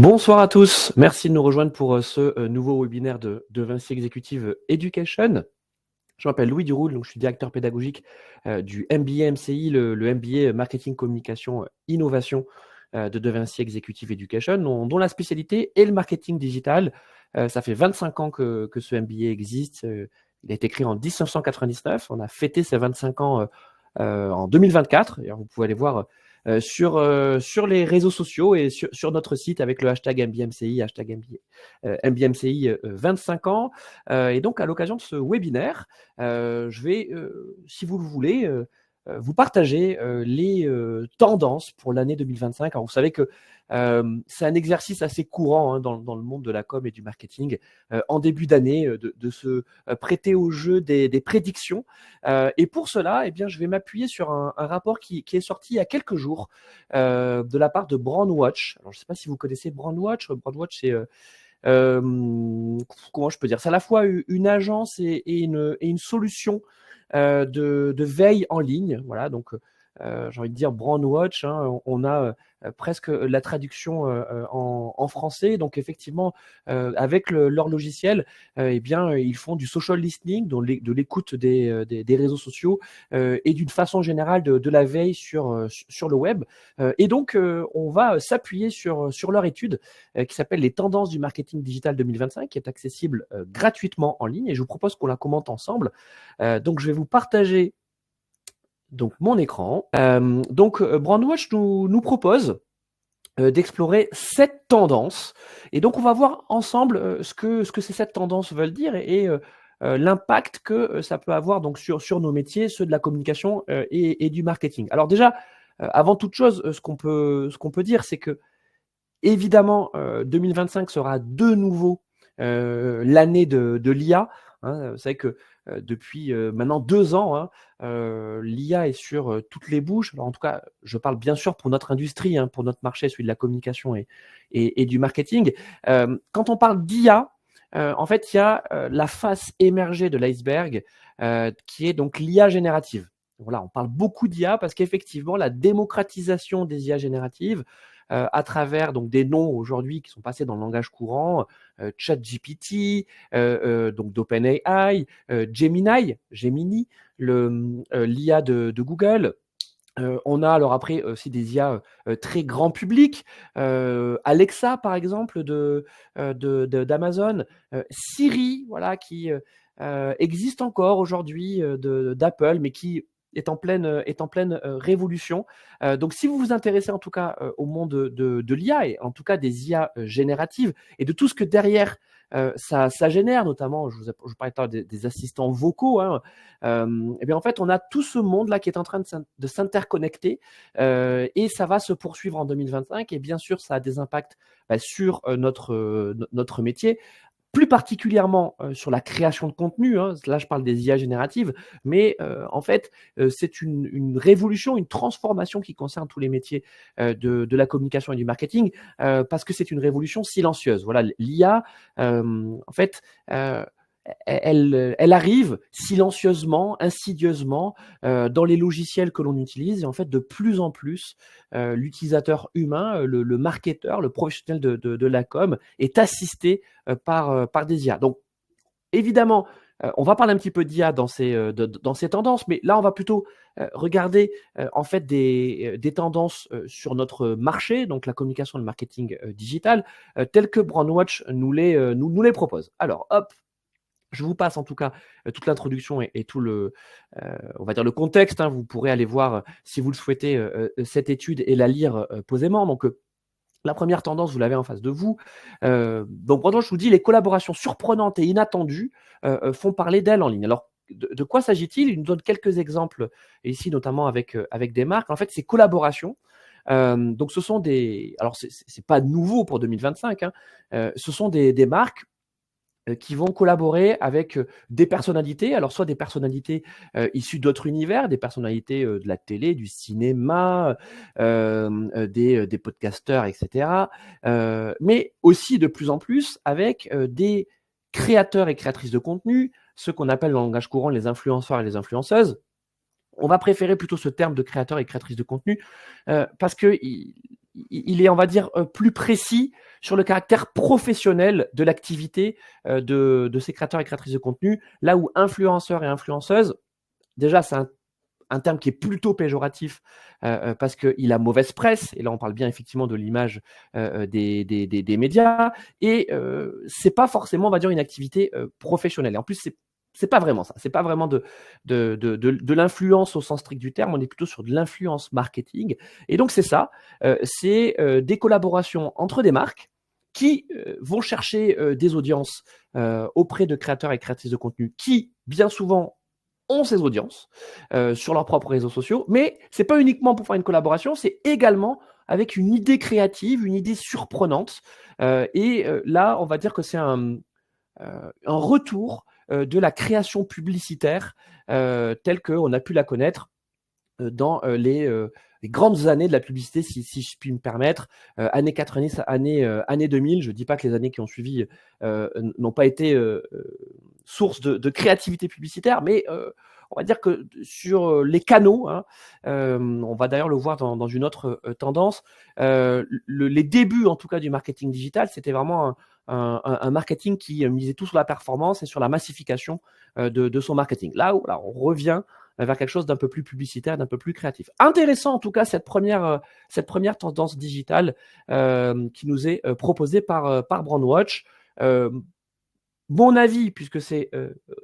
Bonsoir à tous, merci de nous rejoindre pour ce nouveau webinaire de Vinci Executive Education. Je m'appelle Louis Duroul, donc je suis directeur pédagogique du MBA MCI, le MBA Marketing Communication Innovation de Vinci Executive Education, dont la spécialité est le marketing digital. Ça fait 25 ans que ce MBA existe. Il a été créé en 1999. On a fêté ses 25 ans en 2024. Et vous pouvez aller voir sur les réseaux sociaux et sur notre site avec le hashtag MBMCI, hashtag MBMCI 25 ans. Et donc, à l'occasion de ce webinaire, je vais, si vous le voulez, vous partager les tendances pour l'année 2025. Alors, vous savez que c'est un exercice assez courant dans le monde de la com et du marketing en début d'année de se prêter au jeu des prédictions. Et pour cela, eh bien, je vais m'appuyer sur un rapport qui est sorti il y a quelques jours de la part de Brandwatch. Alors, je ne sais pas si vous connaissez Brandwatch. Brandwatch, c'est comment je peux dire, c'est à la fois une agence et une solution de veille en ligne. Voilà, donc j'ai envie de dire Brandwatch, on a presque la traduction en français. Donc effectivement, avec leur logiciel, eh bien, ils font du social listening, de l'écoute des réseaux sociaux et d'une façon générale de la veille sur le web. Et donc, on va s'appuyer sur leur étude qui s'appelle Les tendances du marketing digital 2025, qui est accessible gratuitement en ligne. Et je vous propose qu'on la commente ensemble. Donc, je vais vous partager donc mon écran. Donc, Brandwatch nous propose d'explorer 7 tendances. Et donc, on va voir ensemble ce que ces 7 tendances veulent dire et l'impact que ça peut avoir donc sur nos métiers, ceux de la communication et du marketing. Alors déjà, avant toute chose, ce qu'on peut dire, c'est que évidemment, 2025 sera de nouveau l'année de l'IA. Vous savez que depuis maintenant 2 ans, l'IA est sur toutes les bouches. Alors en tout cas, je parle bien sûr pour notre industrie, pour notre marché, celui de la communication et du marketing. Quand on parle d'IA, en fait, il y a la face émergée de l'iceberg qui est donc l'IA générative. Voilà, on parle beaucoup d'IA parce qu'effectivement, la démocratisation des IA génératives à travers donc des noms aujourd'hui qui sont passés dans le langage courant, ChatGPT, donc d'OpenAI, Gemini, l'IA de Google. On a alors après aussi des IA très grand public, Alexa par exemple d'Amazon, Siri, voilà, qui existe encore aujourd'hui d'Apple, mais qui est en pleine révolution. Donc si vous vous intéressez en tout cas au monde de l'IA et en tout cas des IA génératives et de tout ce que derrière ça génère, notamment, je vous parlais tout à l'heure des assistants vocaux, et bien en fait, on a tout ce monde-là qui est en train de s'interconnecter et ça va se poursuivre en 2025. Et bien sûr, ça a des impacts sur notre métier, plus particulièrement sur la création de contenu. Là, je parle des IA génératives, mais en fait, c'est une révolution, une transformation qui concerne tous les métiers de la communication et du marketing, parce que c'est une révolution silencieuse. Voilà, l'IA, en fait, elle arrive silencieusement, insidieusement dans les logiciels que l'on utilise. Et en fait, de plus en plus, l'utilisateur humain, le marketeur, le professionnel de la com est assisté par des IA. Donc, évidemment, on va parler un petit peu d'IA dans ces tendances, mais là, on va plutôt regarder en fait des tendances sur notre marché, donc la communication et le marketing digital, telles que Brandwatch nous les propose. Alors, hop, je vous passe en tout cas toute l'introduction et tout on va dire le contexte. Vous pourrez aller voir, si vous le souhaitez, cette étude et la lire posément. Donc, la première tendance, vous l'avez en face de vous. Donc, Brandon, je vous dis, les collaborations surprenantes et inattendues font parler d'elles en ligne. Alors, de quoi s'agit-il? Il nous donne quelques exemples, ici notamment avec des marques. En fait, ces collaborations, donc ce sont alors c'est pas nouveau pour 2025, ce sont des marques qui vont collaborer avec des personnalités, alors soit des personnalités issues d'autres univers, des personnalités de la télé, du cinéma, des podcasteurs, etc. Mais aussi de plus en plus avec des créateurs et créatrices de contenu, ceux qu'on appelle dans le langage courant les influenceurs et les influenceuses. On va préférer plutôt ce terme de créateur et créatrice de contenu parce que il est, on va dire, plus précis sur le caractère professionnel de l'activité de ces créateurs et créatrices de contenu, là où influenceurs et influenceuses, déjà, c'est un terme qui est plutôt péjoratif parce qu'il a mauvaise presse, et là on parle bien effectivement de l'image des médias, et c'est pas forcément, on va dire, une activité professionnelle. Et en plus, c'est pas vraiment ça. C'est pas vraiment de l'influence au sens strict du terme. On est plutôt sur de l'influence marketing. Et donc c'est ça. C'est des collaborations entre des marques qui vont chercher des audiences auprès de créateurs et créatrices de contenu qui, bien souvent, ont ces audiences sur leurs propres réseaux sociaux, mais c'est pas uniquement pour faire une collaboration, c'est également avec une idée créative, une idée surprenante. Là, on va dire que c'est un retour de la création publicitaire telle qu'on a pu la connaître dans les grandes années de la publicité, si je puis me permettre, années 90, années 2000. Je ne dis pas que les années qui ont suivi n'ont pas été source de créativité publicitaire, mais on va dire que sur les canaux, hein, on va d'ailleurs le voir dans une autre tendance, les débuts en tout cas du marketing digital, c'était vraiment un marketing qui misait tout sur la performance et sur la massification de son marketing. Là, on revient vers quelque chose d'un peu plus publicitaire, d'un peu plus créatif. Intéressant en tout cas cette première tendance digitale qui nous est proposée par Brandwatch. Mon avis, puisque c'est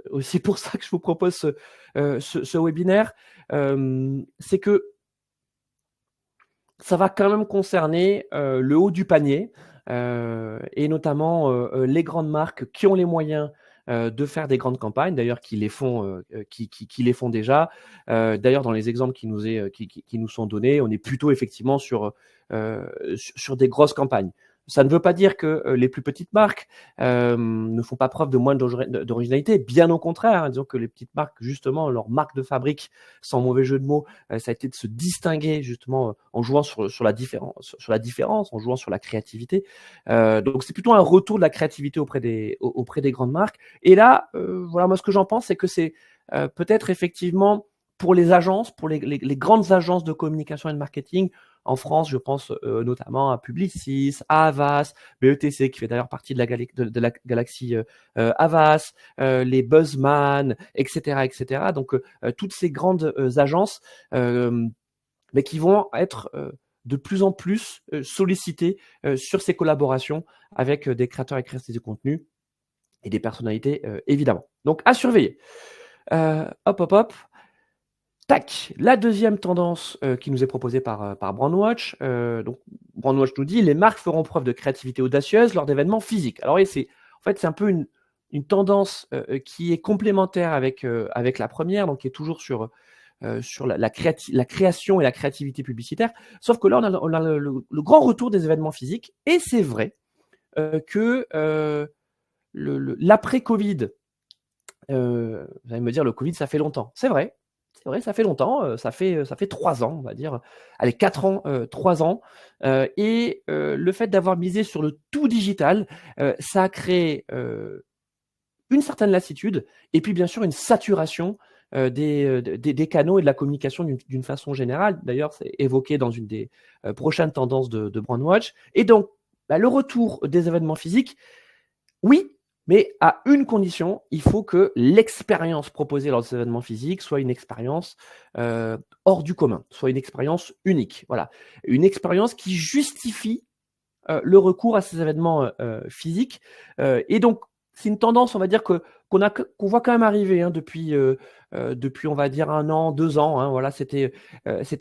aussi pour ça que je vous propose ce webinaire, c'est que ça va quand même concerner le haut du panier et notamment les grandes marques qui ont les moyens de faire des grandes campagnes, d'ailleurs qui les font déjà. D'ailleurs, dans les exemples qui nous sont donnés, on est plutôt effectivement sur des grosses campagnes. Ça ne veut pas dire que les plus petites marques ne font pas preuve de moins d'originalité. Bien au contraire, hein, disons que les petites marques, justement, leur marque de fabrique, sans mauvais jeu de mots, ça a été de se distinguer justement en jouant sur la différence, en jouant sur la créativité. Donc c'est plutôt un retour de la créativité auprès des grandes marques. Et là, voilà, moi ce que j'en pense, c'est que c'est peut-être effectivement pour les agences, pour les grandes agences de communication et de marketing. En France, je pense notamment à Publicis, à Havas, BETC qui fait d'ailleurs partie de la galaxie Havas, les Buzzman, etc., etc. Donc toutes ces grandes agences, mais qui vont être de plus en plus sollicitées sur ces collaborations avec des créateurs et créatrices de contenu et des personnalités évidemment. Donc à surveiller. Hop. Tac, la deuxième tendance qui nous est proposée par Brandwatch. Donc Brandwatch nous dit: les marques feront preuve de créativité audacieuse lors d'événements physiques. Alors oui, c'est un peu une tendance qui est complémentaire avec la première, donc qui est toujours sur la création et la créativité publicitaire. Sauf que là, on a le grand retour des événements physiques. Et c'est vrai que l'après-Covid, vous allez me dire, le Covid, ça fait longtemps. C'est vrai, ça fait longtemps. Ça fait 3 ans, on va dire. Allez, 4 ans, 3 ans. Et le fait d'avoir misé sur le tout digital, ça a créé une certaine lassitude et puis bien sûr une saturation des canaux et de la communication d'une façon générale. D'ailleurs, c'est évoqué dans une des prochaines tendances de Brandwatch. Et donc, le retour des événements physiques, oui, mais à une condition: il faut que l'expérience proposée lors de ces événements physiques soit une expérience hors du commun, soit une expérience unique. Voilà, une expérience qui justifie le recours à ces événements physiques. Et donc, c'est une tendance, on va dire, qu'on voit quand même arriver hein, depuis, on va dire, 1 an, 2 ans. Hein, voilà, c'était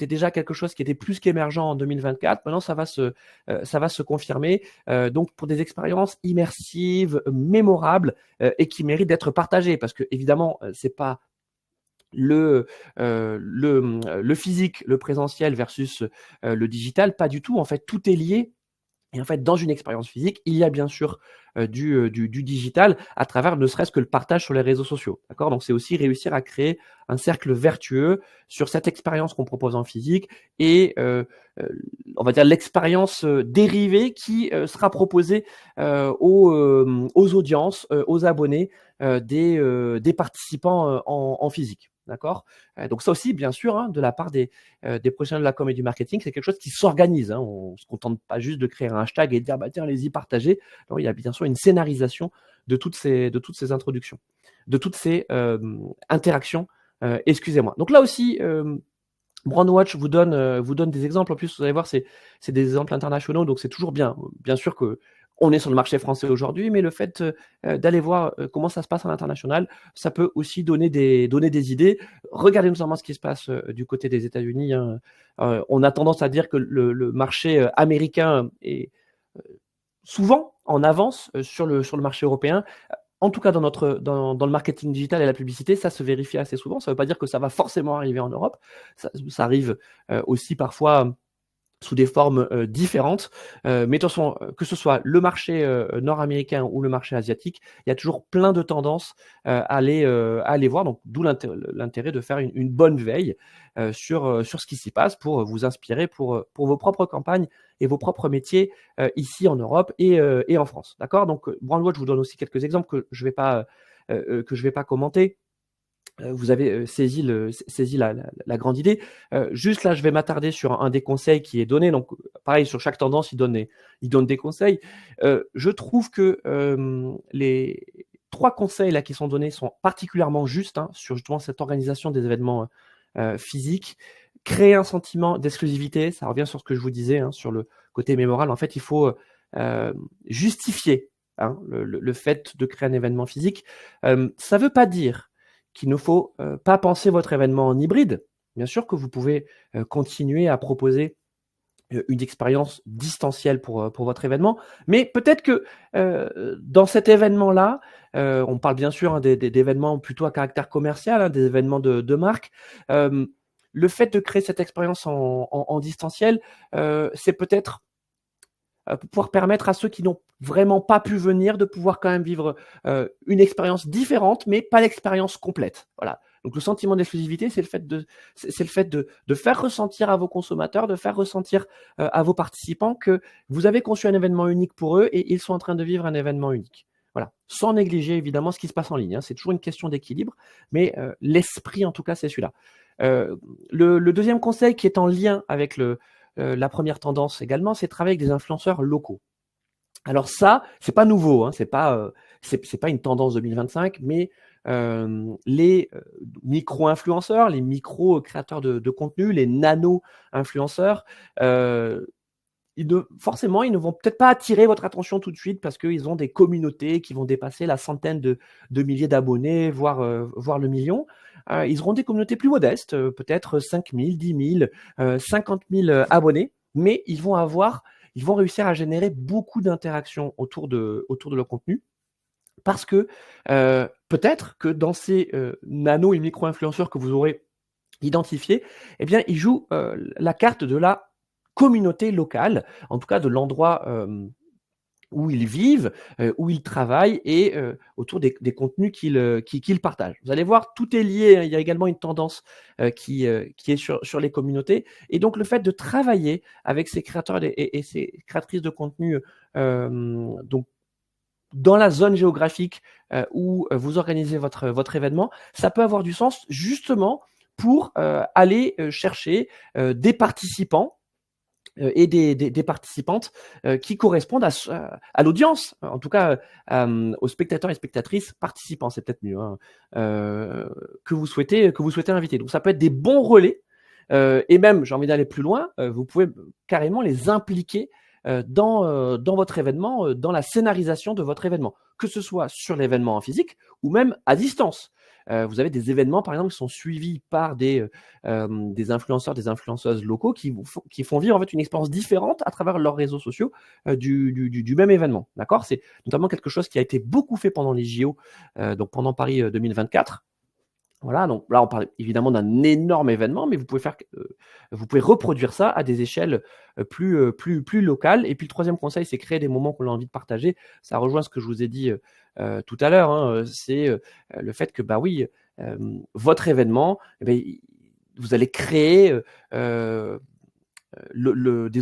déjà quelque chose qui était plus qu'émergent en 2024. Maintenant, ça va se confirmer. Donc, pour des expériences immersives, mémorables et qui méritent d'être partagées, parce que évidemment, c'est pas le physique, le présentiel versus le digital, pas du tout. En fait, tout est lié. Et en fait, dans une expérience physique, il y a bien sûr du digital à travers ne serait-ce que le partage sur les réseaux sociaux. D'accord ? Donc, c'est aussi réussir à créer un cercle vertueux sur cette expérience qu'on propose en physique et on va dire l'expérience dérivée qui sera proposée aux audiences, aux abonnés des participants en physique. d'accord? Donc ça aussi, bien sûr, hein, de la part des professionnels de la com et du marketing, c'est quelque chose qui s'organise, hein. On ne se contente pas juste de créer un hashtag et de dire: «Bah, tiens, allez-y, partagez». Non, il y a bien sûr une scénarisation de toutes ces introductions, de toutes ces, interactions, excusez-moi. Donc là aussi, Brandwatch vous donne des exemples. En plus, vous allez voir, c'est des exemples internationaux, donc c'est toujours bien. Bien sûr qu'on est sur le marché français aujourd'hui, mais le fait d'aller voir comment ça se passe à l'international, ça peut aussi donner des idées. Regardez notamment ce qui se passe du côté des États-Unis, hein. On a tendance à dire que le marché américain est souvent en avance sur le marché européen. En tout cas, dans le marketing digital et la publicité, ça se vérifie assez souvent. Ça ne veut pas dire que ça va forcément arriver en Europe. Ça arrive aussi parfois sous des formes différentes. Mais attention, que ce soit le marché nord-américain ou le marché asiatique, il y a toujours plein de tendances à aller voir. Donc, d'où l'intérêt de faire une bonne veille sur ce qui s'y passe pour vous inspirer pour vos propres campagnes et vos propres métiers ici en Europe et en France. D'accord? Donc, Brandwatch, je vous donne aussi quelques exemples que je vais pas commenter. Vous avez saisi la grande idée. Juste là, je vais m'attarder sur un des conseils qui est donné. Donc, pareil, sur chaque tendance, il donne des conseils. Je trouve que les 3 conseils là qui sont donnés sont particulièrement justes, hein, sur justement cette organisation des événements physiques. Créer un sentiment d'exclusivité, ça revient sur ce que je vous disais, hein, sur le côté mémoral. En fait, il faut justifier, hein, le fait de créer un événement physique. Ça ne veut pas dire qu'il ne faut pas penser votre événement en hybride. Bien sûr que vous pouvez continuer à proposer une expérience distancielle pour votre événement, mais peut-être que dans cet événement-là, on parle bien sûr, hein, d'événements plutôt à caractère commercial, hein, des événements de marque. Le fait de créer cette expérience en distanciel, c'est peut-être pour pouvoir permettre à ceux qui n'ont vraiment pas pu venir de pouvoir quand même vivre une expérience différente, mais pas l'expérience complète. Voilà. Donc le sentiment d'exclusivité, c'est le fait de faire ressentir à vos consommateurs, de faire ressentir à vos participants que vous avez conçu un événement unique pour eux et ils sont en train de vivre un événement unique. Voilà. Sans négliger évidemment ce qui se passe en ligne, hein. C'est toujours une question d'équilibre, mais l'esprit en tout cas, c'est celui-là. Le deuxième conseil qui est en lien avec la première tendance également, c'est de travailler avec des influenceurs locaux. Alors ça, c'est pas nouveau, hein, c'est pas une tendance 2025, mais les micro-influenceurs, les micro-créateurs de contenu, les nano-influenceurs, forcément, ils ne vont peut-être pas attirer votre attention tout de suite parce qu'ils ont des communautés qui vont dépasser la centaine de milliers d'abonnés, voire le million. Ils auront des communautés plus modestes, peut-être 5 000, 10 000, 50 000 abonnés, mais ils vont réussir à générer beaucoup d'interactions autour de leur contenu. Parce que peut-être que dans ces nano et micro-influenceurs que vous aurez identifiés, eh bien, ils jouent la carte de la communauté locale, en tout cas de l'endroit où ils vivent, où ils travaillent et autour des contenus qu'ils partagent. Vous allez voir, tout est lié, hein. Il y a également une tendance qui est sur les communautés et donc le fait de travailler avec ces créateurs et ces créatrices de contenu, donc dans la zone géographique où vous organisez votre événement, ça peut avoir du sens justement pour aller chercher des participants et des participantes qui correspondent à l'audience, en tout cas aux spectateurs et spectatrices participants, c'est peut-être mieux, hein, que vous souhaitez inviter. Donc ça peut être des bons relais et même, j'ai envie d'aller plus loin, vous pouvez carrément les impliquer dans votre événement, dans la scénarisation de votre événement, que ce soit sur l'événement en physique ou même à distance. Vous avez des événements, par exemple, qui sont suivis par des influenceurs, des influenceuses locaux qui font vivre en fait une expérience différente à travers leurs réseaux sociaux du même événement. D'accord? C'est notamment quelque chose qui a été beaucoup fait pendant les JO, donc pendant Paris 2024. Voilà, donc là, on parle évidemment d'un énorme événement, mais vous pouvez reproduire ça à des échelles plus locales. Et puis le troisième conseil, c'est créer des moments qu'on a envie de partager. Ça rejoint ce que je vous ai dit tout à l'heure, hein, c'est le fait que, bah oui, votre événement, eh ben, vous allez créer des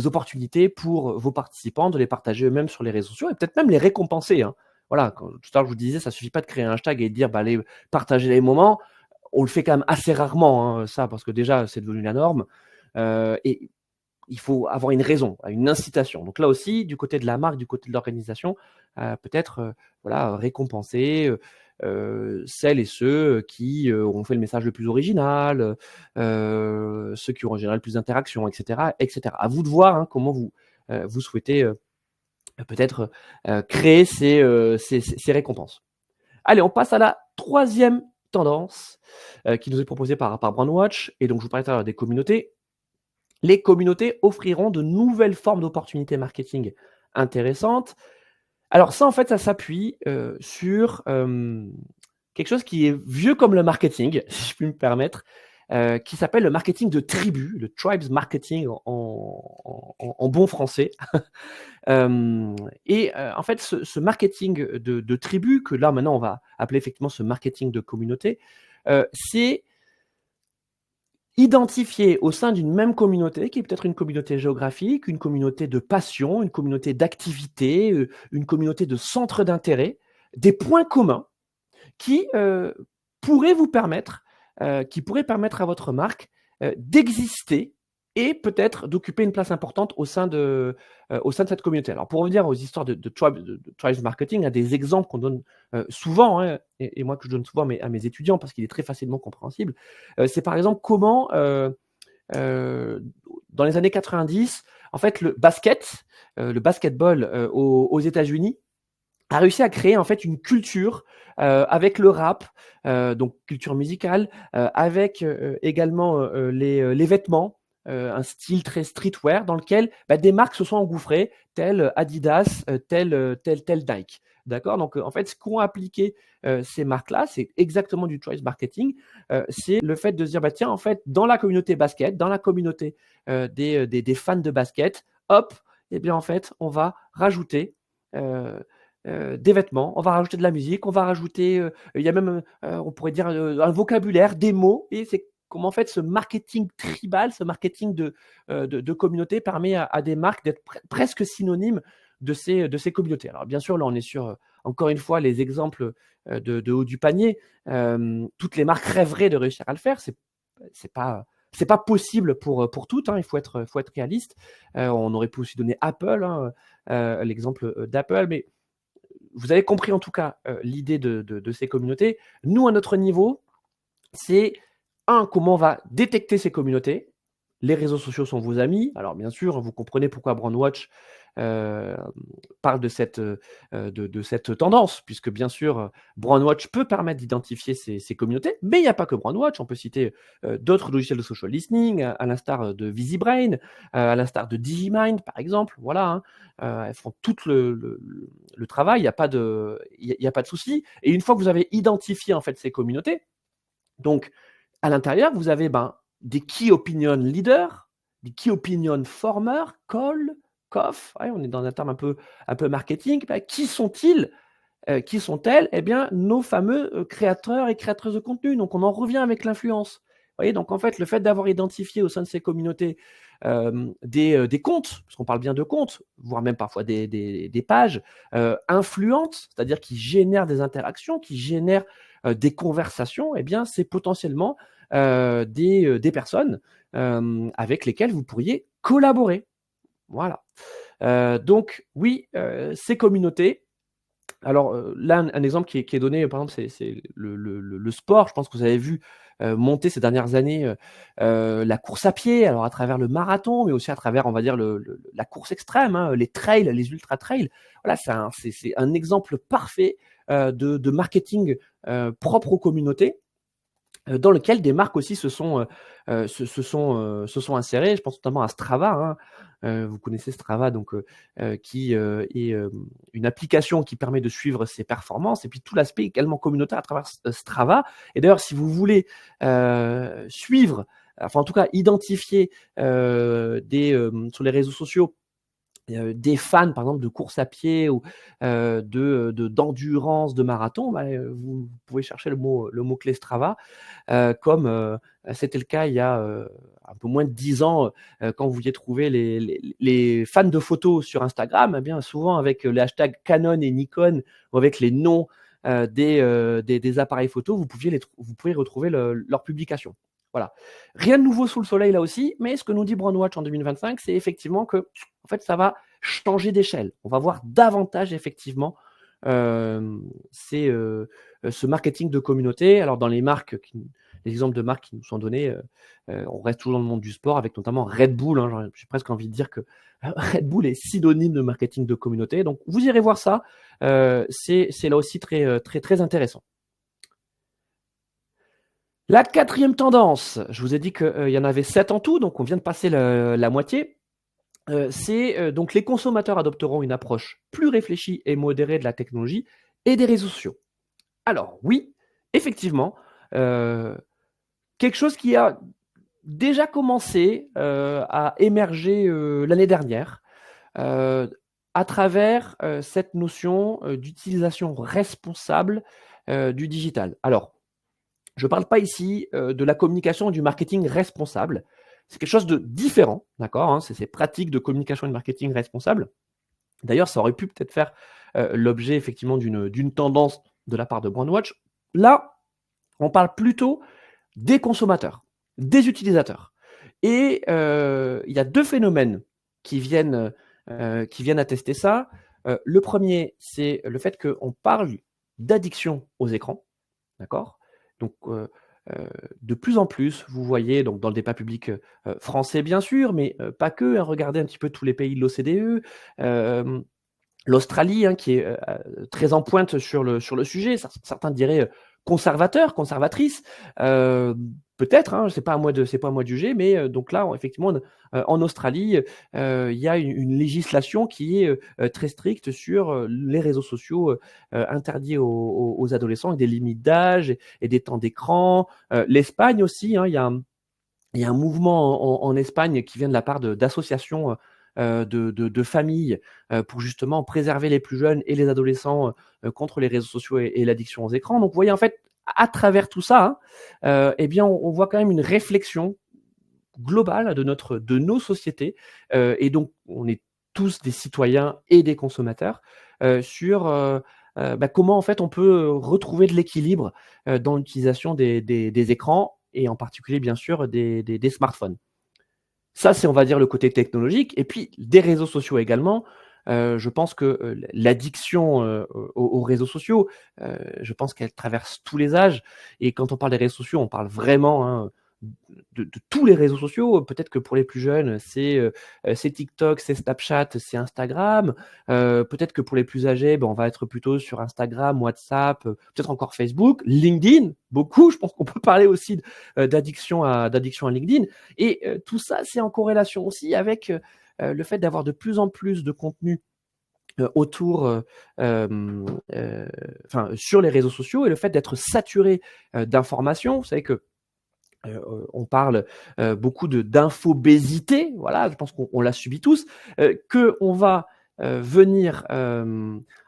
opportunités pour vos participants de les partager eux-mêmes sur les réseaux sociaux et peut-être même les récompenser, hein. Voilà, tout à l'heure, je vous disais, ça suffit pas de créer un hashtag et de dire, bah, allez, partagez les moments. on le fait quand même assez rarement, hein, ça, parce que déjà, c'est devenu la norme. Et il faut avoir une raison, une incitation. Donc là aussi, du côté de la marque, du côté de l'organisation, peut-être voilà, récompenser celles et ceux qui ont fait le message le plus original, ceux qui ont généré le plus d'interactions, etc., etc. À vous de voir comment vous souhaitez peut-être créer ces récompenses. Allez, on passe à la troisième tendance qui nous est proposée par Brandwatch. Et donc, je vous parlais tout à l'heure des communautés. Les communautés offriront de nouvelles formes d'opportunités marketing intéressantes. Alors ça, en fait, ça s'appuie sur quelque chose qui est vieux comme le marketing, si je puis me permettre, qui s'appelle le marketing de tribu, le tribes marketing en bon français. En fait, ce marketing de tribu, que là maintenant on va appeler effectivement ce marketing de communauté, c'est identifier au sein d'une même communauté, qui est peut-être une communauté géographique, une communauté de passion, une communauté d'activité, une communauté de centre d'intérêt, des points communs qui pourraient vous permettre, qui pourraient permettre à votre marque d'exister et peut-être d'occuper une place importante au sein de cette communauté. Alors pour revenir aux histoires de tribes marketing, il y a des exemples qu'on donne souvent, et moi que je donne souvent à mes étudiants parce qu'il est très facilement compréhensible. C'est par exemple comment dans les années 90, en fait le basketball aux États-Unis a réussi à créer en fait une culture avec le rap, donc culture musicale, avec également les vêtements, un style très streetwear dans lequel des marques se sont engouffrées, telles Adidas, telle Nike. D'accord. Donc en fait, ce qu'ont appliqué ces marques-là, c'est exactement du choice marketing. C'est le fait de se dire tiens, en fait, dans la communauté basket, dans la communauté des fans de basket, hop, et bien en fait, on va rajouter des vêtements, on va rajouter de la musique, on va rajouter, il y a même, on pourrait dire, un vocabulaire, des mots, et c'est comment en fait ce marketing tribal, ce marketing de communauté permet à des marques d'être presque synonymes de ces communautés. Alors bien sûr, là on est sur, encore une fois, les exemples de haut du panier. Toutes les marques rêveraient de réussir à le faire, c'est pas possible pour toutes, il faut être réaliste. On aurait pu aussi donner Apple, l'exemple d'Apple, mais vous avez compris en tout cas l'idée de ces communautés. Nous, à notre niveau, c'est comment on va détecter ces communautés. Les réseaux sociaux sont vos amis. Alors bien sûr, vous comprenez pourquoi Brandwatch parle de cette tendance, puisque bien sûr, Brandwatch peut permettre d'identifier ces communautés, mais il n'y a pas que Brandwatch. On peut citer d'autres logiciels de social listening, à l'instar de VisiBrain, à l'instar de Digimind, par exemple. Voilà, elles font tout le travail. Il n'y a pas de souci. Et une fois que vous avez identifié en fait ces communautés, donc à l'intérieur, vous avez des key opinion leaders, des key opinion formers, COF, on est dans un terme un peu marketing. Qui sont-ils qui sont-elles? Eh bien, nos fameux créateurs et créatrices de contenu. Donc, on en revient avec l'influence. Vous voyez, donc en fait, le fait d'avoir identifié au sein de ces communautés des comptes, parce qu'on parle bien de comptes, voire même parfois des pages influentes, c'est-à-dire qui génèrent des interactions, qui génèrent des conversations, eh bien, c'est potentiellement des personnes avec lesquelles vous pourriez collaborer. Voilà. Donc, oui, ces communautés. Alors là, un exemple qui est donné, par exemple, c'est le sport. Je pense que vous avez vu monter ces dernières années la course à pied, alors à travers le marathon, mais aussi à travers, on va dire, la course extrême, les trails, les ultra-trails. Voilà, c'est un exemple parfait de marketing propre aux communautés, dans lequel des marques aussi se sont insérées. Je pense notamment à Strava. Vous connaissez Strava, donc qui est une application qui permet de suivre ses performances, et puis tout l'aspect également communautaire à travers Strava. Et d'ailleurs, si vous voulez suivre, enfin en tout cas identifier sur les réseaux sociaux des fans, par exemple, de course à pied ou d'endurance, de marathon, vous pouvez chercher le mot-clé Strava, comme c'était le cas il y a un peu moins de 10 ans, quand vous vouliez trouver les fans de photos sur Instagram, bien souvent avec les hashtags Canon et Nikon, ou avec les noms des appareils photo, vous pouvez retrouver leurs publications. Voilà. Rien de nouveau sous le soleil là aussi, mais ce que nous dit Brandwatch en 2025, c'est effectivement que en fait, ça va changer d'échelle. On va voir davantage effectivement ce marketing de communauté. Alors dans les exemples de marques qui nous sont donnés, on reste toujours dans le monde du sport avec notamment Red Bull. Hein, j'ai presque envie de dire que Red Bull est synonyme de marketing de communauté. Donc vous irez voir ça. C'est là aussi très, très, très intéressant. La 4e tendance, je vous ai dit qu'il y en avait 7 en tout, donc on vient de passer la moitié. C'est donc les consommateurs adopteront une approche plus réfléchie et modérée de la technologie et des réseaux sociaux. Alors oui, effectivement, quelque chose qui a déjà commencé à émerger l'année dernière à travers cette notion d'utilisation responsable du digital. Alors, je ne parle pas ici de la communication et du marketing responsable. C'est quelque chose de différent, d'accord, hein, c'est ces pratiques de communication et de marketing responsable. D'ailleurs, ça aurait pu peut-être faire l'objet effectivement d'une tendance de la part de Brandwatch. Là, on parle plutôt des consommateurs, des utilisateurs. Et il y a 2 phénomènes qui viennent attester ça. Le premier, c'est le fait qu'on parle d'addiction aux écrans, d'accord. Donc, de plus en plus, vous voyez donc dans le débat public français bien sûr, mais pas que, hein, regardez un petit peu tous les pays de l'OCDE, l'Australie, hein, qui est très en pointe sur le sujet, certains diraient conservateurs, conservatrices, peut-être, hein, c'est pas à moi de juger, mais donc là, effectivement, en Australie, il y a une législation qui est très stricte sur les réseaux sociaux interdits aux adolescents, avec des limites d'âge et des temps d'écran. L'Espagne aussi, hein, il y a un mouvement en Espagne qui vient de la part d'associations de familles pour justement préserver les plus jeunes et les adolescents contre les réseaux sociaux et l'addiction aux écrans. Donc vous voyez, en fait, à travers tout ça, eh bien, on voit quand même une réflexion globale de nos sociétés, et donc on est tous des citoyens et des consommateurs sur comment en fait on peut retrouver de l'équilibre dans l'utilisation des écrans et en particulier bien sûr des smartphones. Ça, c'est, on va dire, le côté technologique. Et puis, des réseaux sociaux également. Je pense que l'addiction aux réseaux sociaux, je pense qu'elle traverse tous les âges. Et quand on parle des réseaux sociaux, on parle vraiment, hein, de tous les réseaux sociaux. Peut-être que pour les plus jeunes, c'est TikTok, c'est Snapchat, c'est Instagram. Peut-être que pour les plus âgés, on va être plutôt sur Instagram, WhatsApp, peut-être encore Facebook, LinkedIn, beaucoup. Je pense qu'on peut parler aussi d'addiction à LinkedIn. Et tout ça, c'est en corrélation aussi avec le fait d'avoir de plus en plus de contenu autour, sur les réseaux sociaux et le fait d'être saturé d'informations. Vous savez que on parle beaucoup d'infobésité, voilà, je pense qu'on l'a subi tous, qu'on va venir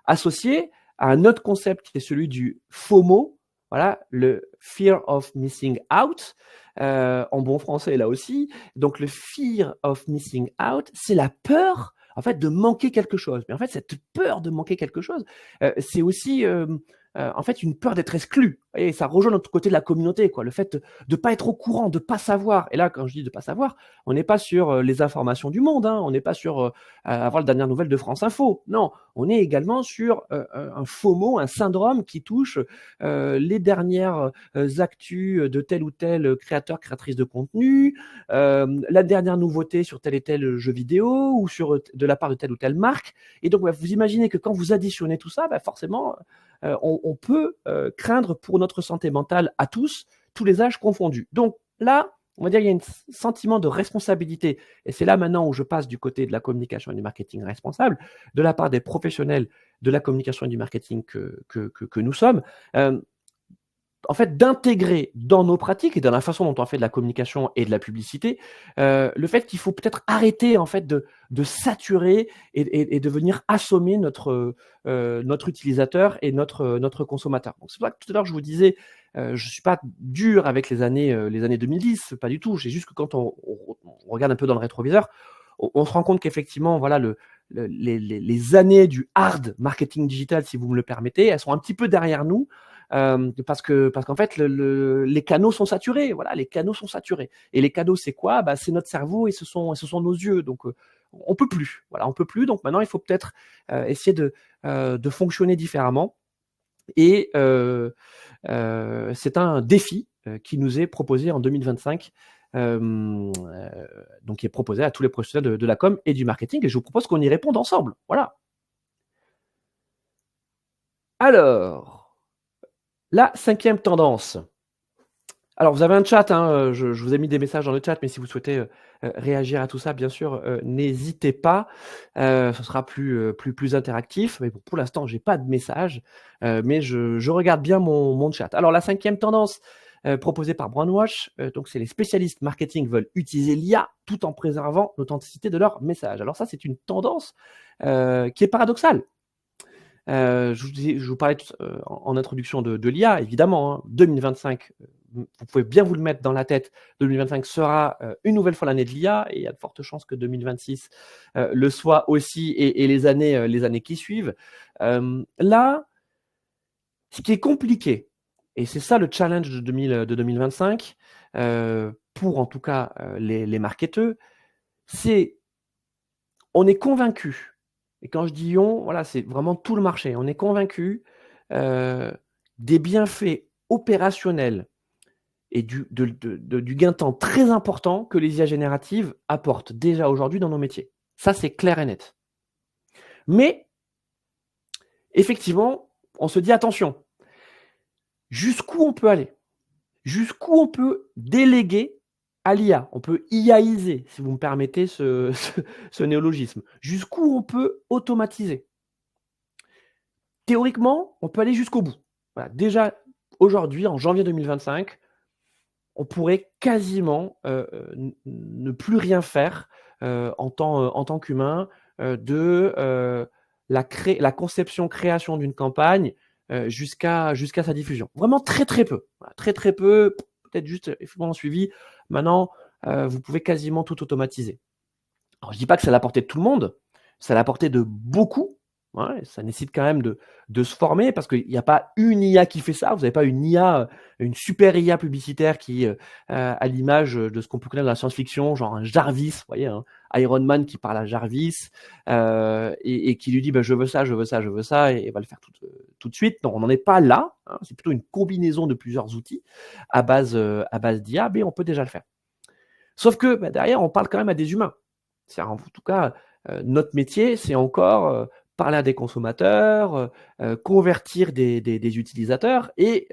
associer à un autre concept qui est celui du FOMO, voilà, le Fear of Missing Out, en bon français là aussi. Donc le Fear of Missing Out, c'est la peur en fait de manquer quelque chose. Mais en fait, cette peur de manquer quelque chose, c'est aussi en fait une peur d'être exclu. Et ça rejoint notre côté de la communauté, quoi. Le fait de pas être au courant, de pas savoir. Et là, quand je dis de pas savoir, on n'est pas sur les informations du monde, hein. On n'est pas sur avoir la dernière nouvelle de France Info. Non, on est également sur un FOMO, un syndrome qui touche les dernières actus de tel ou tel créateur, créatrice de contenu, la dernière nouveauté sur tel et tel jeu vidéo ou de la part de telle ou telle marque. Et donc, vous imaginez que quand vous additionnez tout ça, forcément, on peut craindre pour notre santé mentale à tous les âges confondus. Donc là, on va dire qu'il y a un sentiment de responsabilité, et c'est là maintenant où je passe du côté de la communication et du marketing responsable, de la part des professionnels de la communication et du marketing que nous sommes, en fait, d'intégrer dans nos pratiques et dans la façon dont on fait de la communication et de la publicité, le fait qu'il faut peut-être arrêter en fait de saturer et de venir assommer notre utilisateur et notre consommateur. Donc c'est pour ça que tout à l'heure je vous disais, je suis pas dur avec les années 2010, pas du tout. C'est juste que quand on regarde un peu dans le rétroviseur, on se rend compte qu'effectivement, voilà, les années du hard marketing digital, si vous me le permettez, elles sont un petit peu derrière nous. Parce qu'en fait, les canaux sont saturés. Voilà, les canaux sont saturés. Et les canaux, c'est quoi? C'est notre cerveau et ce sont nos yeux. Donc, on peut plus. Voilà, on peut plus. Donc maintenant, il faut peut-être essayer de fonctionner différemment. Et c'est un défi qui nous est proposé en 2025. Donc qui est proposé à tous les professionnels de la com et du marketing. Et je vous propose qu'on y réponde ensemble. Voilà. Alors, la 5e tendance. Alors, vous avez un chat, hein, je vous ai mis des messages dans le chat, mais si vous souhaitez réagir à tout ça, bien sûr, n'hésitez pas. Ce sera plus interactif. Mais bon, pour l'instant, j'ai pas de message, mais je regarde bien mon chat. Alors, la 5e tendance proposée par Brandwatch, donc c'est les spécialistes marketing veulent utiliser l'IA tout en préservant l'authenticité de leur message. Alors ça, c'est une tendance qui est paradoxale. Je vous parlais en introduction de l'IA, évidemment, hein, 2025, vous pouvez bien vous le mettre dans la tête, 2025 sera une nouvelle fois l'année de l'IA, et il y a de fortes chances que 2026 le soit aussi, et les années qui suivent. Là, ce qui est compliqué, et c'est ça le challenge de 2025, pour en tout cas les marketeurs, c'est on est convaincu. Et quand je dis on, voilà, c'est vraiment tout le marché. On est convaincu des bienfaits opérationnels et du gain de temps très important que les IA génératives apportent déjà aujourd'hui dans nos métiers. Ça, c'est clair et net. Mais, effectivement, on se dit attention, jusqu'où on peut aller? Jusqu'où on peut déléguer à l'IA? On peut IAiser, si vous me permettez ce néologisme. Jusqu'où on peut automatiser? Théoriquement, on peut aller jusqu'au bout. Voilà. Déjà, aujourd'hui, en janvier 2025, on pourrait quasiment ne plus rien faire en tant qu'humain de la conception, création d'une campagne jusqu'à sa diffusion. Vraiment très très peu. Voilà, très très peu, peut-être juste effectivement suivi. Maintenant, vous pouvez quasiment tout automatiser. Alors, je ne dis pas que c'est à la portée de tout le monde, c'est à la portée de beaucoup. Ouais, ça nécessite quand même de se former, parce qu'il n'y a pas une IA qui fait ça. Vous n'avez pas une IA, une super IA publicitaire qui, à l'image de ce qu'on peut connaître dans la science-fiction, genre un Jarvis, vous voyez, un Iron Man qui parle à Jarvis et qui lui dit je veux ça, je veux ça, je veux ça, et va le faire tout de suite. Non, on n'en est pas là. Hein. C'est plutôt une combinaison de plusieurs outils à base d'IA, mais on peut déjà le faire. Sauf que derrière, on parle quand même à des humains. C'est-à-dire, en tout cas, notre métier, c'est encore parler à des consommateurs, convertir des utilisateurs, et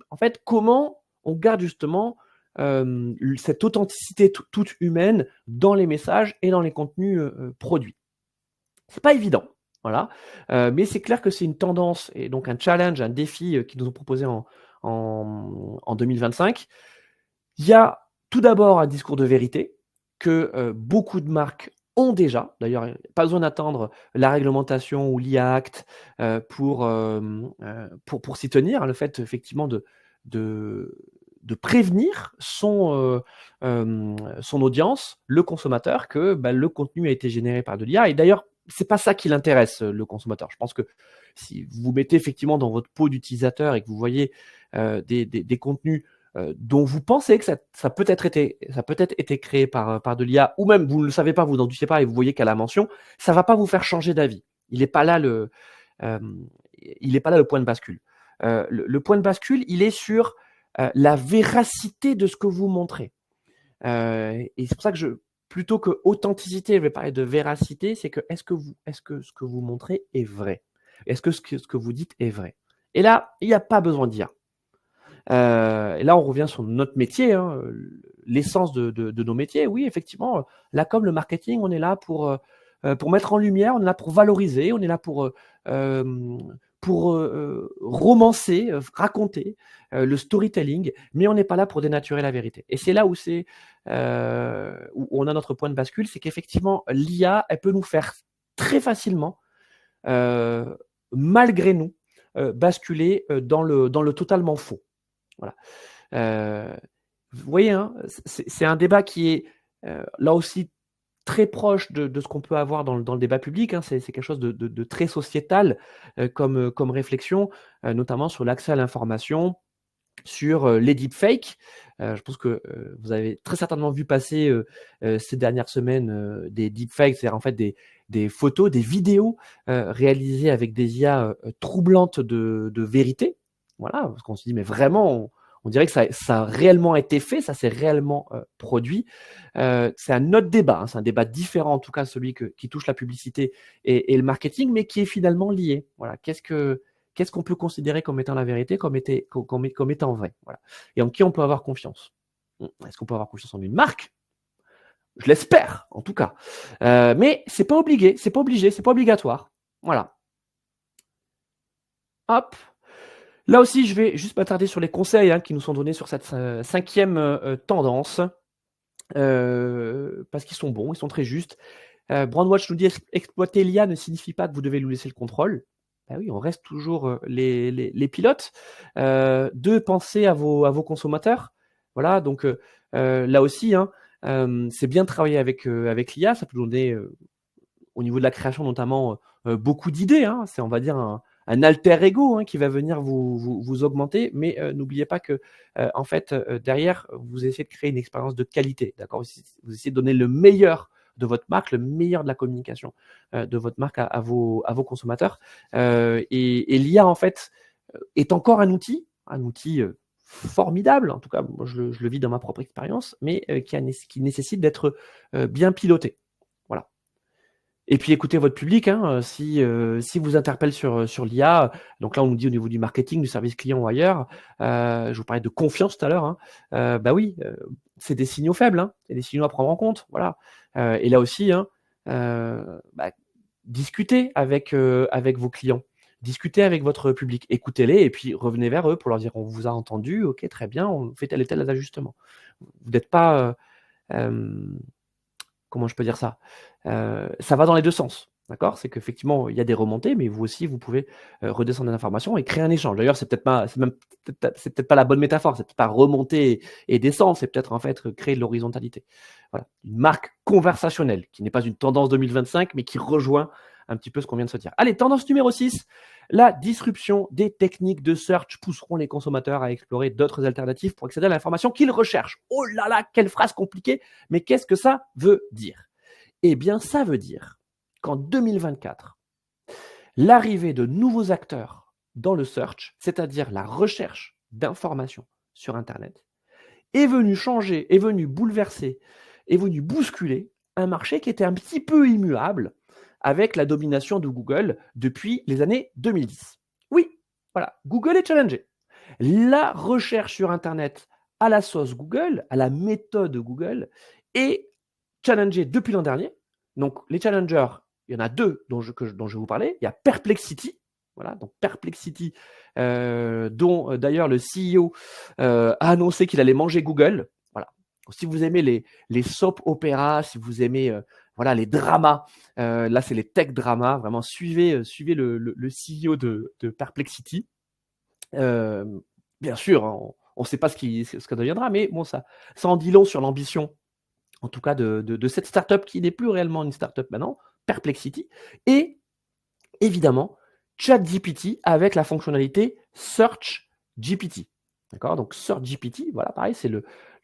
en fait, comment on garde justement cette authenticité toute humaine dans les messages et dans les contenus produits. C'est pas évident, voilà, mais c'est clair que c'est une tendance et donc un challenge, un défi qu'ils nous ont proposé en 2025. Il y a tout d'abord un discours de vérité que beaucoup de marques ont déjà. D'ailleurs, pas besoin d'attendre la réglementation ou l'IA Act pour s'y tenir. Le fait effectivement de prévenir son audience, le consommateur, que le contenu a été généré par de l'IA. Et d'ailleurs, c'est pas ça qui l'intéresse, le consommateur. Je pense que si vous vous mettez effectivement dans votre peau d'utilisateur et que vous voyez des contenus dont vous pensez que ça peut être été créé par de l'IA, ou même vous ne le savez pas, vous n'en doutez pas et vous voyez qu'à la mention, ça ne va pas vous faire changer d'avis. Il n'est pas là le point de bascule. Le point de bascule, il est sur la véracité de ce que vous montrez. Et c'est pour ça que plutôt que authenticité, je vais parler de véracité, c'est que est-ce que ce que vous montrez est vrai? Est-ce que ce que vous dites est vrai? Et là, il n'y a pas besoin d'IA. Et là, on revient sur notre métier, hein, l'essence de nos métiers. Oui, effectivement, la com, le marketing, on est là pour mettre en lumière, on est là pour valoriser, on est là pour romancer, raconter le storytelling, mais on n'est pas là pour dénaturer la vérité. Et c'est là où où on a notre point de bascule, c'est qu'effectivement, l'IA, elle peut nous faire très facilement, malgré nous, basculer dans le totalement faux. Voilà. Vous voyez, hein, c'est un débat qui est là aussi très proche de ce qu'on peut avoir dans le débat public, hein. C'est quelque chose de très sociétal comme réflexion, notamment sur l'accès à l'information, sur les deepfakes. Je pense que vous avez très certainement vu passer ces dernières semaines des deepfakes, c'est-à-dire en fait des photos, des vidéos réalisées avec des IA troublantes de vérité. Voilà, parce qu'on se dit, mais vraiment, on dirait que ça a réellement été fait, ça s'est réellement produit. C'est un autre débat, hein, c'est un débat différent, en tout cas celui qui touche la publicité et le marketing, mais qui est finalement lié. Voilà, qu'est-ce qu'on peut considérer comme étant la vérité, comme étant vrai, voilà. Et en qui on peut avoir confiance. Est-ce qu'on peut avoir confiance en une marque? Je l'espère, en tout cas. Mais c'est pas obligé, c'est pas obligé, c'est pas obligatoire. Voilà. Hop. Là aussi, je vais juste m'attarder sur les conseils qui nous sont donnés sur cette cinquième tendance, parce qu'ils sont bons, ils sont très justes. Brandwatch nous dit exploiter l'IA ne signifie pas que vous devez lui laisser le contrôle. Ben oui, on reste toujours les pilotes. 2, pensez à vos consommateurs. Voilà, donc là aussi, hein, c'est bien de travailler avec l'IA. Ça peut donner, au niveau de la création notamment, beaucoup d'idées, hein. C'est, on va dire, un alter ego qui va venir vous augmenter. Mais n'oubliez pas que, en fait, derrière, vous essayez de créer une expérience de qualité. D'accord? Vous essayez de donner le meilleur de votre marque, le meilleur de la communication de votre marque à vos consommateurs. Et l'IA, en fait, est encore un outil formidable. En tout cas, moi, je le vis dans ma propre expérience, mais qui nécessite d'être bien piloté. Voilà. Et puis écoutez votre public, hein, si vous interpelle sur l'IA, donc là on nous dit au niveau du marketing, du service client ou ailleurs, je vous parlais de confiance tout à l'heure, hein, bah oui, c'est des signaux faibles, hein, c'est des signaux à prendre en compte, voilà. Et là aussi, hein, bah, discutez avec vos clients, discutez avec votre public, écoutez-les et puis revenez vers eux pour leur dire on vous a entendu, ok, très bien, on fait tel et tel ajustement. Vous n'êtes pas comment je peux dire ça? Ça va dans les 2 sens, d'accord? C'est qu'effectivement, il y a des remontées, mais vous aussi, vous pouvez, redescendre l'information et créer un échange. D'ailleurs, c'est peut-être pas la bonne métaphore, c'est peut-être pas remonter et descendre, c'est peut-être en fait, créer de l'horizontalité. Voilà, une marque conversationnelle qui n'est pas une tendance 2025, mais qui rejoint un petit peu ce qu'on vient de se dire. Allez, tendance numéro 6, la disruption des techniques de search pousseront les consommateurs à explorer d'autres alternatives pour accéder à l'information qu'ils recherchent. Oh là là, quelle phrase compliquée, mais qu'est-ce que ça veut dire? Eh bien, ça veut dire qu'en 2024, l'arrivée de nouveaux acteurs dans le search, c'est-à-dire la recherche d'informations sur Internet, est venue changer, est venue bouleverser, est venue bousculer un marché qui était un petit peu immuable avec la domination de Google depuis les années 2010. Oui, voilà, Google est challengé. La recherche sur Internet à la sauce Google, à la méthode Google, est challengée depuis l'an dernier. Donc, les challengers, il y en a 2 dont je vais vous parler. Il y a Perplexity, voilà, donc Perplexity, dont d'ailleurs le CEO a annoncé qu'il allait manger Google. Voilà. Donc, si vous aimez les soap opéras, si vous aimez voilà, les dramas, là c'est les tech dramas, vraiment suivez le CEO de Perplexity. Bien sûr, hein, on ne sait pas ce que deviendra, mais bon, ça en dit long sur l'ambition, en tout cas de cette startup qui n'est plus réellement une startup maintenant, Perplexity, et évidemment ChatGPT avec la fonctionnalité Search GPT. D'accord? Donc Search GPT, voilà, pareil, c'est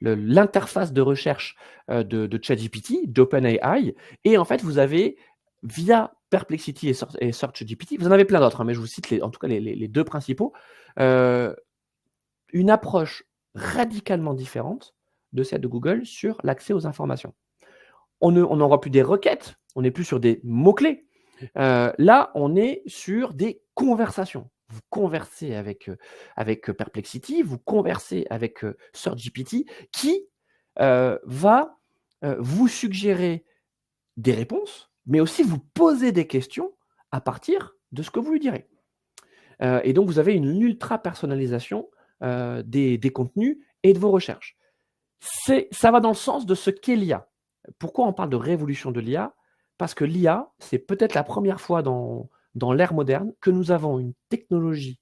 l'interface de recherche de ChatGPT, d'OpenAI, et en fait, vous avez via Perplexity et Search GPT, vous en avez plein d'autres, mais je vous cite en tout cas les 2 principaux, une approche radicalement différente de celle de Google sur l'accès aux informations. On n'envoie plus des requêtes, on n'est plus sur des mots-clés. Là, on est sur des conversations. Vous conversez avec Perplexity, vous conversez avec SearchGPT qui va vous suggérer des réponses, mais aussi vous poser des questions à partir de ce que vous lui direz. Et donc, vous avez une ultra personnalisation des contenus et de vos recherches. Ça va dans le sens de ce qu'est l'IA. Pourquoi on parle de révolution de l'IA? Parce que l'IA, c'est peut-être la première fois dans l'ère moderne que nous avons une technologie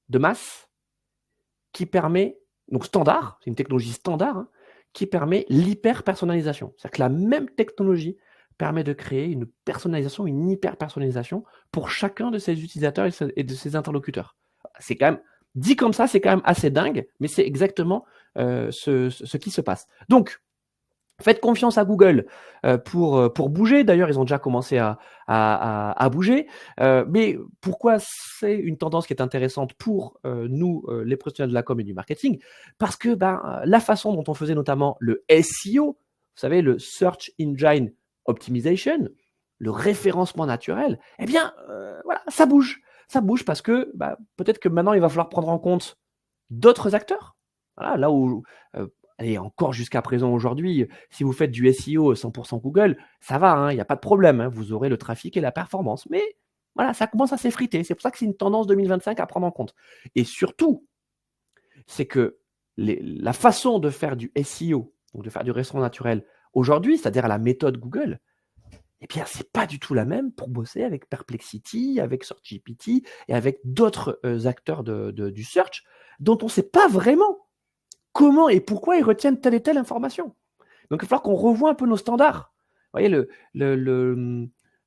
de masse qui permet, donc standard, c'est une technologie standard, qui permet l'hyper-personnalisation. C'est-à-dire que la même technologie permet de créer une personnalisation, une hyper-personnalisation pour chacun de ses utilisateurs et de ses interlocuteurs. C'est quand même, dit comme ça, c'est quand même assez dingue, mais c'est exactement ce qui se passe. Donc, faites confiance à Google pour bouger. D'ailleurs, ils ont déjà commencé à bouger. Mais pourquoi c'est une tendance qui est intéressante pour nous, les professionnels de la com et du marketing? Parce que la façon dont on faisait notamment le SEO, vous savez, le Search Engine Optimization, le référencement naturel, eh bien, voilà, ça bouge. Ça bouge parce que peut-être que maintenant, il va falloir prendre en compte d'autres acteurs. Voilà, là où et encore jusqu'à présent aujourd'hui, si vous faites du SEO 100% Google, ça va, hein, il n'y a pas de problème, hein, vous aurez le trafic et la performance. Mais voilà, ça commence à s'effriter. C'est pour ça que c'est une tendance 2025 à prendre en compte. Et surtout, c'est que la façon de faire du SEO, donc de faire du référencement naturel aujourd'hui, c'est-à-dire à la méthode Google, eh bien, c'est pas du tout la même pour bosser avec Perplexity, avec SearchGPT et avec d'autres acteurs du search dont on ne sait pas vraiment comment et pourquoi ils retiennent telle et telle information. Donc, il va falloir qu'on revoie un peu nos standards. Vous voyez,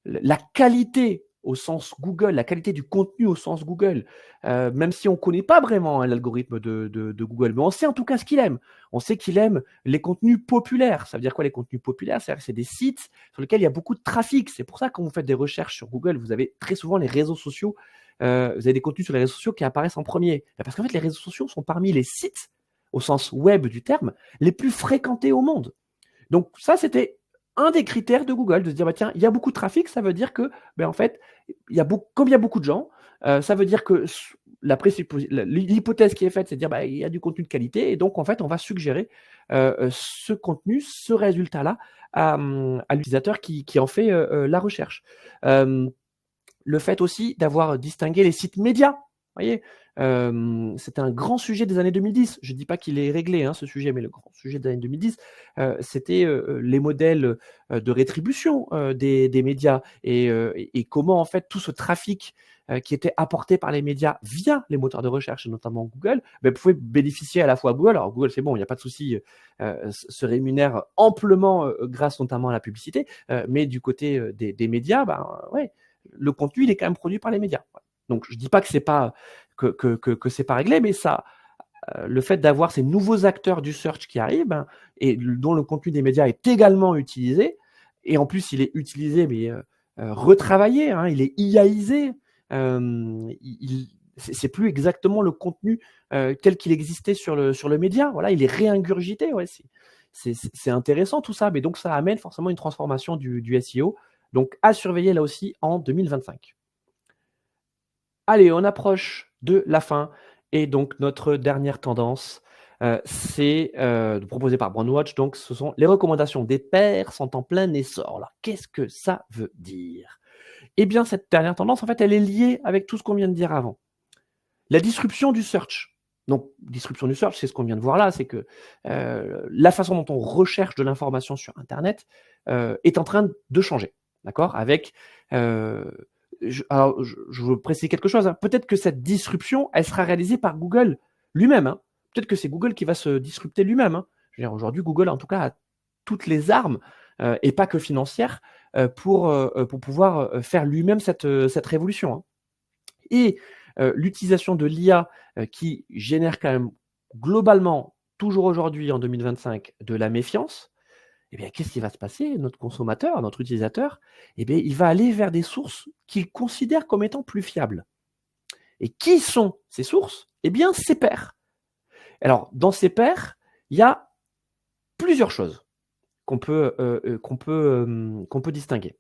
la qualité au sens Google, la qualité du contenu au sens Google, même si on ne connaît pas vraiment l'algorithme de Google, mais on sait en tout cas ce qu'il aime. On sait qu'il aime les contenus populaires. Ça veut dire quoi les contenus populaires? C'est-à-dire que c'est des sites sur lesquels il y a beaucoup de trafic. C'est pour ça que quand vous faites des recherches sur Google, vous avez très souvent les réseaux sociaux. Vous avez des contenus sur les réseaux sociaux qui apparaissent en premier. Parce qu'en fait, les réseaux sociaux sont parmi les sites, au sens web du terme, les plus fréquentés au monde. Donc ça, c'était un des critères de Google, de se dire, tiens, il y a beaucoup de trafic, ça veut dire que, en fait, comme il y a beaucoup de gens, ça veut dire que l'hypothèse qui est faite, c'est de dire, il y a du contenu de qualité, et donc, en fait, on va suggérer ce contenu, ce résultat-là à l'utilisateur qui en fait la recherche. Le fait aussi d'avoir distingué les sites médias. Vous voyez, c'était un grand sujet des années 2010. Je ne dis pas qu'il est réglé, hein, ce sujet, mais le grand sujet des années 2010, c'était les modèles de rétribution des médias et comment en fait tout ce trafic qui était apporté par les médias via les moteurs de recherche, notamment Google, pouvait bénéficier à la fois à Google. Alors Google, c'est bon, il n'y a pas de souci, se rémunère amplement grâce notamment à la publicité, mais du côté des médias, ouais, le contenu, il est quand même produit par les médias. Donc, je ne dis pas que c'est pas que c'est pas réglé, mais ça, le fait d'avoir ces nouveaux acteurs du search qui arrivent et dont le contenu des médias est également utilisé, et en plus, il est utilisé, mais retravaillé, hein, il est IAisé. C'est plus exactement le contenu tel qu'il existait sur le média. Voilà, il est réingurgité. Ouais, c'est intéressant tout ça, mais donc ça amène forcément une transformation du SEO. Donc, à surveiller là aussi en 2025. Allez, on approche de la fin. Et donc, notre dernière tendance, c'est proposée par Brandwatch. Donc, ce sont les recommandations des pairs sont en plein essor. Alors, qu'est-ce que ça veut dire? Eh bien, cette dernière tendance, en fait, elle est liée avec tout ce qu'on vient de dire avant. La disruption du search. Donc, disruption du search, c'est ce qu'on vient de voir là, c'est que la façon dont on recherche de l'information sur Internet est en train de changer. D'accord? Avec alors, je veux préciser quelque chose. Hein. Peut-être que cette disruption, elle sera réalisée par Google lui-même. Hein. Peut-être que c'est Google qui va se disrupter lui-même. Hein. Aujourd'hui, Google, en tout cas, a toutes les armes, et pas que financières, pour pouvoir faire lui-même cette révolution. Hein. Et l'utilisation de l'IA qui génère quand même globalement, toujours aujourd'hui, en 2025, de la méfiance, eh bien, qu'est-ce qui va se passer? Notre consommateur, notre utilisateur, eh bien, il va aller vers des sources qu'il considère comme étant plus fiables. Et qui sont ces sources? Eh bien, ses pairs. Alors, dans ces pairs, il y a plusieurs choses qu'on peut distinguer.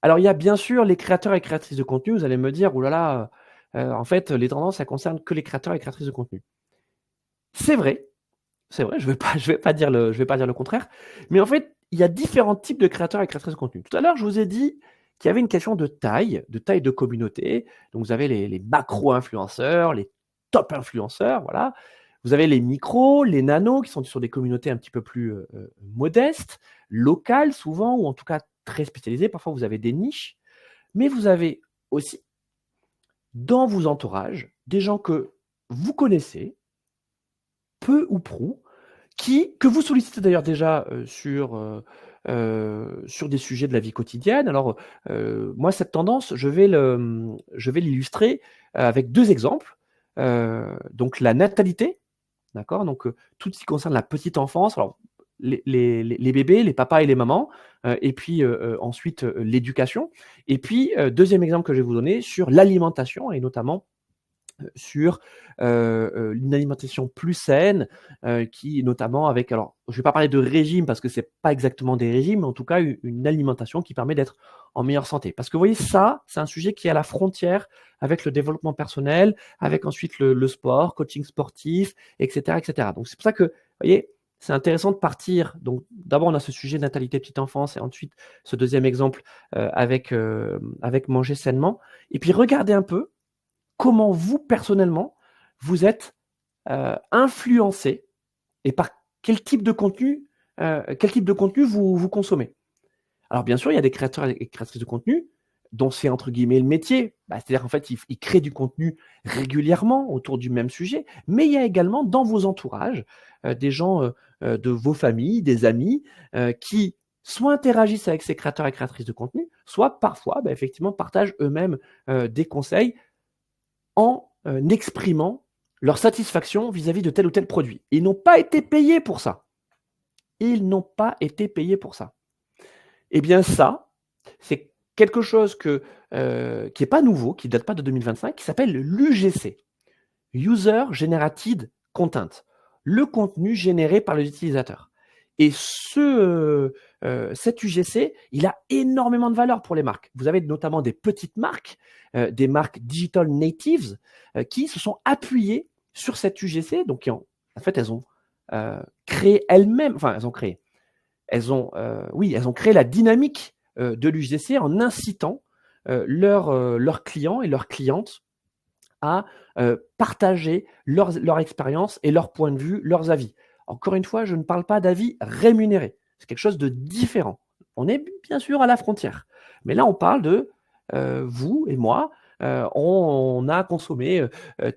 Alors, il y a bien sûr les créateurs et créatrices de contenu. Vous allez me dire, oh là là, en fait, les tendances, ça concerne que les créateurs et créatrices de contenu. C'est vrai, je vais pas dire le contraire, mais en fait, il y a différents types de créateurs et créatrices de contenu. Tout à l'heure, je vous ai dit qu'il y avait une question de taille de communauté. Donc, vous avez les macro-influenceurs, les top influenceurs, voilà. Vous avez les micros, les nanos, qui sont sur des communautés un petit peu plus modestes, locales souvent, ou en tout cas très spécialisées. Parfois, vous avez des niches. Mais vous avez aussi, dans vos entourages, des gens que vous connaissez, peu ou prou, que vous sollicitez d'ailleurs déjà sur sur des sujets de la vie quotidienne. Alors, moi, cette tendance, je vais l'illustrer avec 2 exemples. Donc la natalité, d'accord? Donc, tout ce qui concerne la petite enfance. Alors, les bébés, les papas et les mamans, et puis, ensuite, l'éducation. Et puis, 2e exemple que je vais vous donner sur l'alimentation et notamment sur une alimentation plus saine, qui notamment avec, alors je vais pas parler de régime parce que c'est pas exactement des régimes, mais en tout cas une alimentation qui permet d'être en meilleure santé. Parce que vous voyez, ça, c'est un sujet qui est à la frontière avec le développement personnel, avec ensuite le sport, coaching sportif, etc., etc. Donc c'est pour ça que, vous voyez, c'est intéressant de partir. Donc d'abord, on a ce sujet natalité petite enfance et ensuite ce 2e exemple avec manger sainement. Et puis regardez un peu comment vous, personnellement, vous êtes influencé et par quel type de contenu vous consommez. Alors bien sûr, il y a des créateurs et créatrices de contenu dont c'est entre guillemets le métier. C'est-à-dire qu'en fait, ils créent du contenu régulièrement autour du même sujet, mais il y a également dans vos entourages des gens de vos familles, des amis, qui soit interagissent avec ces créateurs et créatrices de contenu, soit parfois, effectivement, partagent eux-mêmes des conseils en exprimant leur satisfaction vis-à-vis de tel ou tel produit. Ils n'ont pas été payés pour ça. Ils n'ont pas été payés pour ça. Eh bien ça, c'est quelque chose qui n'est pas nouveau, qui ne date pas de 2025, qui s'appelle l'UGC, User Generated Content, le contenu généré par les utilisateurs. Et cet UGC, il a énormément de valeur pour les marques. Vous avez notamment des petites marques, des marques digital natives, qui se sont appuyées sur cet UGC. Donc, en fait, elles ont créé elles-mêmes, enfin, elles ont créé la dynamique de l'UGC en incitant leurs clients et leurs clientes à partager leur expérience et leur point de vue, leurs avis. Encore une fois, je ne parle pas d'avis rémunérés. C'est quelque chose de différent. On est bien sûr à la frontière. Mais là, on parle de vous et moi. On a consommé,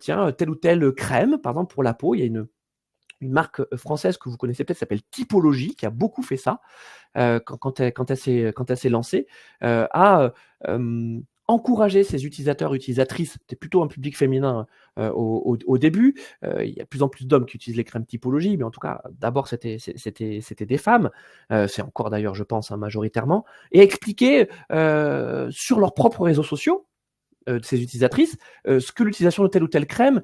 telle ou telle crème, par exemple pour la peau. Il y a une marque française que vous connaissez peut-être, s'appelle Typologie, qui a beaucoup fait ça quand elle s'est lancée, à encourager ses utilisateurs, utilisatrices, c'était plutôt un public féminin au début. Il y a de plus en plus d'hommes qui utilisent les crèmes Typologie, mais en tout cas, d'abord, c'était des femmes. C'est encore d'ailleurs, je pense, majoritairement. Et expliquer sur leurs propres réseaux sociaux, de ces utilisatrices, ce que l'utilisation de telle ou telle crème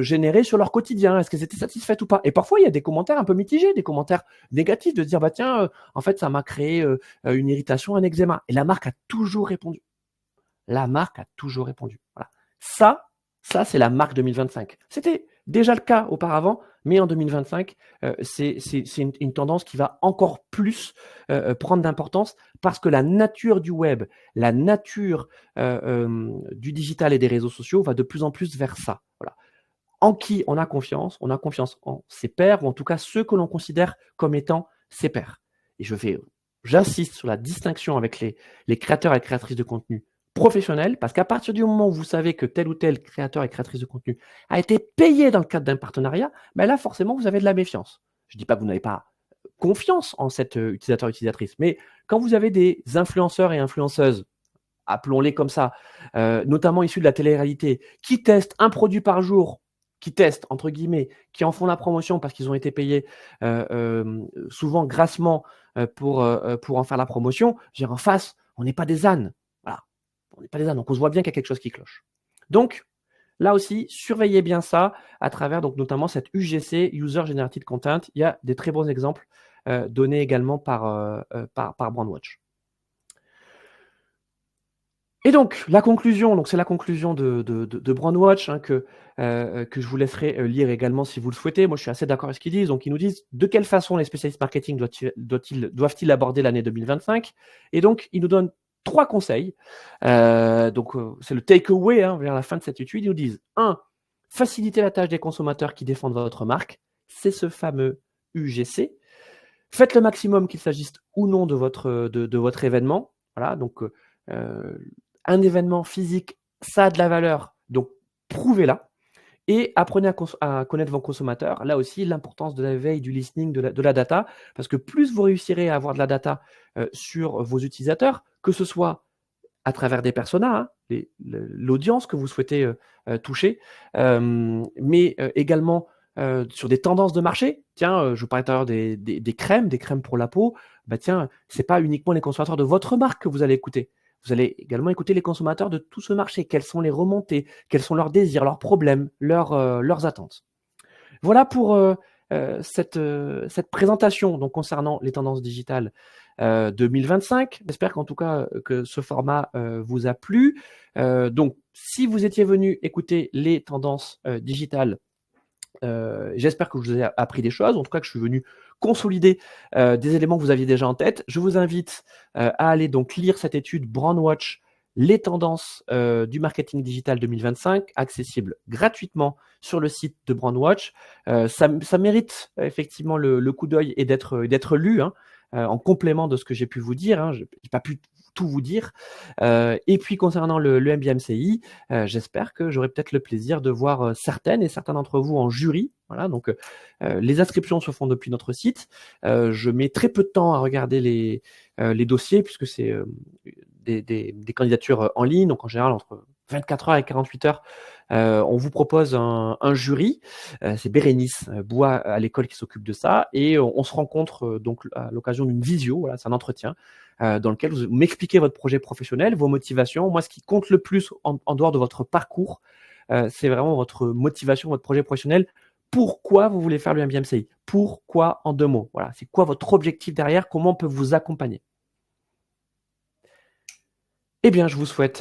générait sur leur quotidien. Est-ce qu'elles étaient satisfaites ou pas? Et parfois, il y a des commentaires un peu mitigés, des commentaires négatifs, de dire, tiens, en fait, ça m'a créé une irritation, un eczéma. Et la marque a toujours répondu. La marque a toujours répondu. Voilà. Ça, c'est la marque 2025. C'était déjà le cas auparavant, mais en 2025, c'est une tendance qui va encore plus prendre d'importance parce que la nature du web, la nature du digital et des réseaux sociaux va de plus en plus vers ça. Voilà. En qui on a confiance? On a confiance en ses pairs, ou en tout cas ceux que l'on considère comme étant ses pairs. Et j'insiste sur la distinction avec les créateurs et créatrices de contenu professionnels, parce qu'à partir du moment où vous savez que tel ou tel créateur et créatrice de contenu a été payé dans le cadre d'un partenariat, là, forcément, vous avez de la méfiance. Je ne dis pas que vous n'avez pas confiance en cet utilisateur-utilisatrice, mais quand vous avez des influenceurs et influenceuses, appelons-les comme ça, notamment issus de la télé-réalité, qui testent un produit par jour, qui testent, entre guillemets, qui en font la promotion parce qu'ils ont été payés souvent grassement pour en faire la promotion, en face, on n'est pas des ânes. Voilà. On n'est pas des ânes, donc on se voit bien qu'il y a quelque chose qui cloche. Donc, là aussi, surveillez bien ça à travers donc notamment cette UGC, User Generated Content. Il y a des très bons exemples donnés également par Brandwatch. Et donc, la conclusion, donc c'est la conclusion de Brandwatch que je vous laisserai lire également si vous le souhaitez. Moi, je suis assez d'accord avec ce qu'ils disent. Donc, ils nous disent de quelle façon les spécialistes marketing doivent-ils aborder l'année 2025. Et donc, ils nous donnent 3 conseils. Donc, c'est le takeaway vers la fin de cette étude. Ils nous disent 1. Faciliter la tâche des consommateurs qui défendent votre marque. C'est ce fameux UGC. Faites le maximum qu'il s'agisse ou non de votre événement. Voilà, donc un événement physique, ça a de la valeur, donc prouvez-la. Et apprenez à connaître vos consommateurs. Là aussi, l'importance de la veille, du listening, de la data, parce que plus vous réussirez à avoir de la data sur vos utilisateurs, que ce soit à travers des personas, hein, l'audience que vous souhaitez toucher, mais également sur des tendances de marché. Tiens, je vous parlais tout à l'heure des crèmes pour la peau. Bah tiens, c'est pas uniquement les consommateurs de votre marque que vous allez écouter. Vous allez également écouter les consommateurs de tout ce marché. Quelles sont les remontées? Quels sont leurs désirs, leurs problèmes, leurs attentes? Voilà pour cette présentation donc concernant les tendances digitales 2025. J'espère qu'en tout cas que ce format vous a plu. Donc, si vous étiez venu écouter les tendances digitales, j'espère que je vous ai appris des choses, en tout cas que je suis venu consolider des éléments que vous aviez déjà en tête. Je vous invite à aller donc lire cette étude Brandwatch, les tendances du marketing digital 2025, accessible gratuitement sur le site de Brandwatch. Ça mérite effectivement le coup d'œil et d'être lu, hein, en complément de ce que j'ai pu vous dire. Hein. Je n'ai pas pu tout vous dire. Et puis concernant le MBMCI, j'espère que j'aurai peut-être le plaisir de voir certaines et certains d'entre vous en jury. Voilà, donc les inscriptions se font depuis notre site. Je mets très peu de temps à regarder les dossiers puisque c'est des candidatures en ligne, donc en général entre 24 heures et 48 heures, on vous propose un jury. C'est Bérénice Bois à l'école qui s'occupe de ça, et on se rencontre donc à l'occasion d'une visio. Voilà, c'est un entretien dans lequel vous m'expliquez votre projet professionnel, vos motivations. Moi, ce qui compte le plus en dehors de votre parcours, c'est vraiment votre motivation, votre projet professionnel. Pourquoi vous voulez faire le MBMCI? Pourquoi en 2 mots? Voilà, c'est quoi votre objectif derrière? Comment on peut vous accompagner? Eh bien, je vous souhaite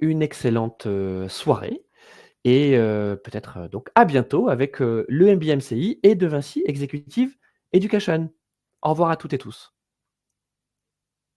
une excellente soirée et peut-être donc à bientôt avec le MBMCI et De Vinci Executive Education. Au revoir à toutes et tous.